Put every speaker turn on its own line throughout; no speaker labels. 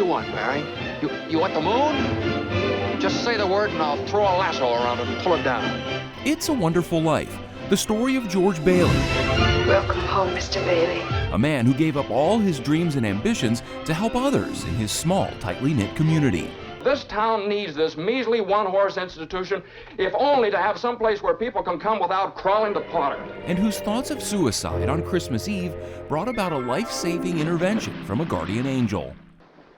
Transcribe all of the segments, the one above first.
you want, Barry? You want the moon? Just say the word and I'll throw a lasso around it and pull it down.
It's a Wonderful Life, the story of George Bailey.
Welcome home, Mr. Bailey.
A man who gave up all his dreams and ambitions to help others in his small, tightly knit community.
This town needs this measly one-horse institution, if only to have some place where people can come without crawling to Potter.
And whose thoughts of suicide on Christmas Eve brought about a life-saving intervention from a guardian angel.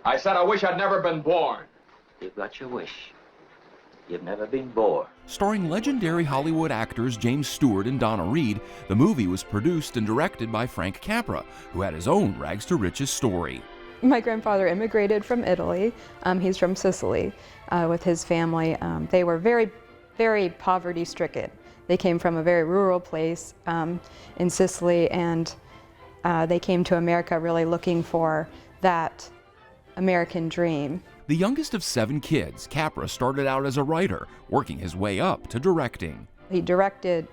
I said I wish I'd never been born.
You've got your wish. You've never been bored.
Starring legendary Hollywood actors James Stewart and Donna Reed, the movie was produced and directed by Frank Capra, who had his own rags-to-riches story.
My grandfather immigrated from Italy. He's from Sicily with his family. They were very, very poverty-stricken. They came from a very rural place in Sicily, and they came to America really looking for that American dream.
The youngest of 7 kids, Capra started out as a writer, working his way up to directing.
He directed,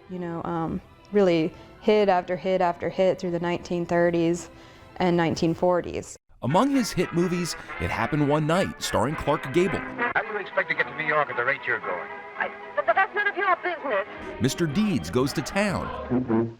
really hit after hit after hit through the 1930s and 1940s.
Among his hit movies, It Happened One Night, starring Clark Gable.
How do you expect to get to New York at the rate you're going?
But that's none of your business.
Mr. Deeds Goes to Town.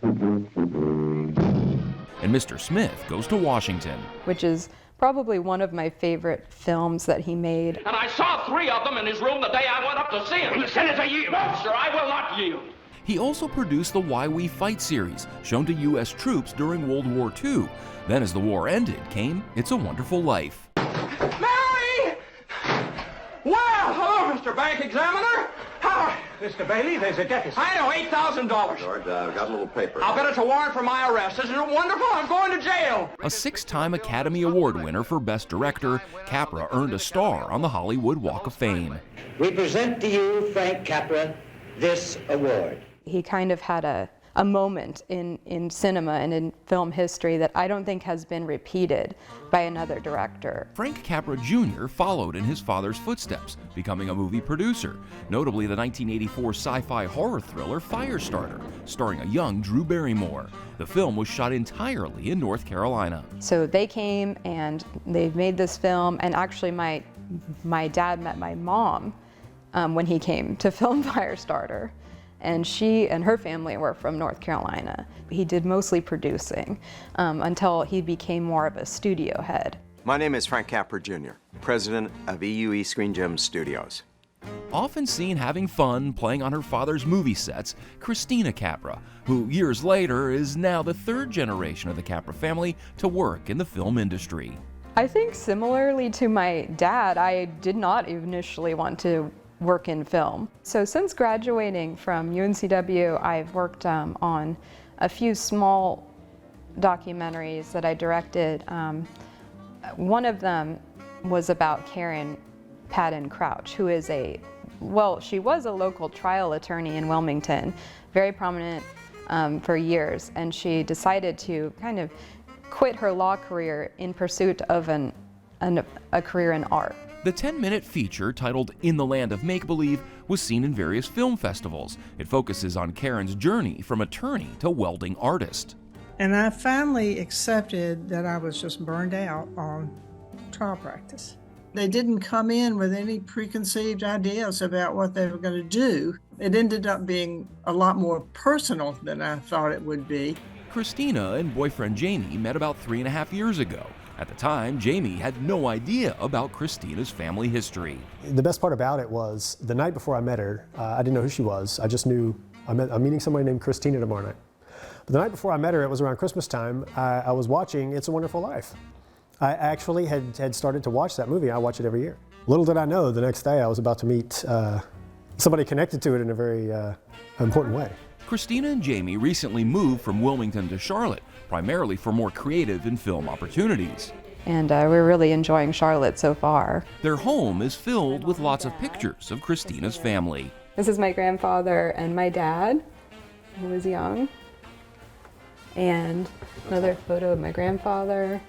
And Mr. Smith Goes to Washington.
Which is probably one of my favorite films that he made.
And I saw 3 of them in his room the day I went up to see him. Senator, yield. No, sir, I will not yield.
He also produced the Why We Fight series, shown to U.S. troops during World War II. Then as the war ended, came It's a Wonderful Life.
Mary! Well, hello, Mr. Bank Examiner. How?
Mr. Bailey, there's a deficit.
I know, $8,000.
George, I've got a little paper.
I'll bet it's a warrant for my arrest. Isn't it wonderful? I'm going to jail.
A 6-time Academy Award winner for Best Director, Capra earned a star on the Hollywood Walk of Fame.
We present to you, Frank Capra, this award.
He kind of had a moment in cinema and in film history that I don't think has been repeated by another director.
Frank Capra Jr. followed in his father's footsteps, becoming a movie producer, notably the 1984 sci-fi horror thriller Firestarter, starring a young Drew Barrymore. The film was shot entirely in North Carolina.
So they came and they made this film, and actually my dad met my mom when he came to film Firestarter. And she and her family were from North Carolina. He did mostly producing until he became more of a studio head.
My name is Frank Capra Jr., president of EUE Screen Gems Studios.
Often seen having fun playing on her father's movie sets, Christina Capra, who years later is now the 3rd generation of the Capra family to work in the film industry.
I think similarly to my dad, I did not initially want to work in film. So since graduating from UNCW, I've worked on a few small documentaries that I directed. One of them was about Karen Patton Crouch, who is she was a local trial attorney in Wilmington, very prominent for years, and she decided to kind of quit her law career in pursuit of a career in art.
The 10-minute feature, titled In the Land of Make-Believe, was seen in various film festivals. It focuses on Karen's journey from attorney to welding artist.
And I finally accepted that I was just burned out on trial practice. They didn't come in with any preconceived ideas about what they were going to do. It ended up being a lot more personal than I thought it would be.
Christina and boyfriend Jamie met about 3.5 years ago. At the time, Jamie had no idea about Christina's family history.
The best part about it was the night before I met her, I didn't know who she was. I just knew I'm meeting somebody named Christina tomorrow night. But the night before I met her, it was around Christmas time, I was watching It's a Wonderful Life. I actually had started to watch that movie. I watch it every year. Little did I know the next day I was about to meet somebody connected to it in a very important way.
Christina and Jamie recently moved from Wilmington to Charlotte, primarily for more creative and film opportunities.
And we're really enjoying Charlotte so far.
Their home is filled with lots of pictures of Christina's family.
This is my grandfather and my dad, who was young. And another photo of my grandfather.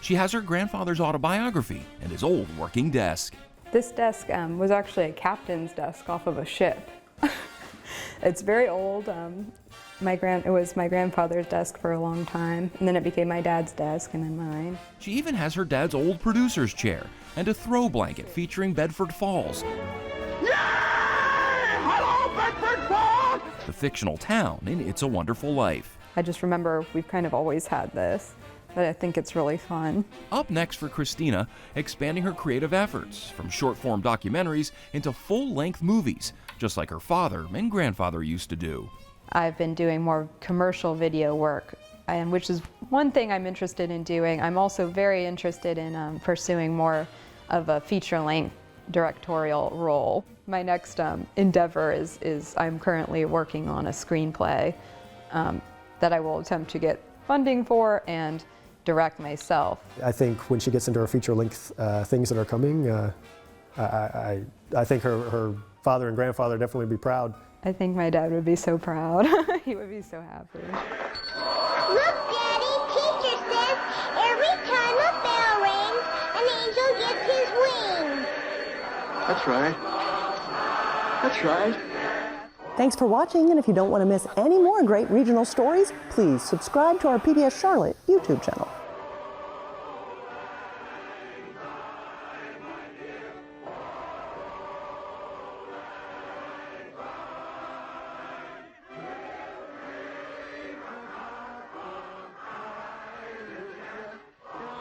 She has her grandfather's autobiography and his old working desk.
This desk was actually a captain's desk off of a ship. It's very old. It was my grandfather's desk for a long time, and then it became my dad's desk and then mine.
She even has her dad's old producer's chair and a throw blanket featuring Bedford Falls.
Hello, Bedford Falls!
The fictional town in It's a Wonderful Life.
I just remember we've kind of always had this, but I think it's really fun.
Up next for Christina, expanding her creative efforts from short-form documentaries into full-length movies, just like her father and grandfather used to do.
I've been doing more commercial video work, and which is one thing I'm interested in doing. I'm also very interested in pursuing more of a feature-length directorial role. My next endeavor is I'm currently working on a screenplay that I will attempt to get funding for and direct myself.
I think when she gets into her feature-length things that are coming, I think her father and grandfather definitely be proud.
I think my dad would be so proud. He would be so happy.
Look, Daddy, teacher says every time a bell rings, an angel gets his wings.
That's right. That's right.
Thanks for watching, and if you don't want to miss any more great regional stories, please subscribe to our PBS Charlotte YouTube channel.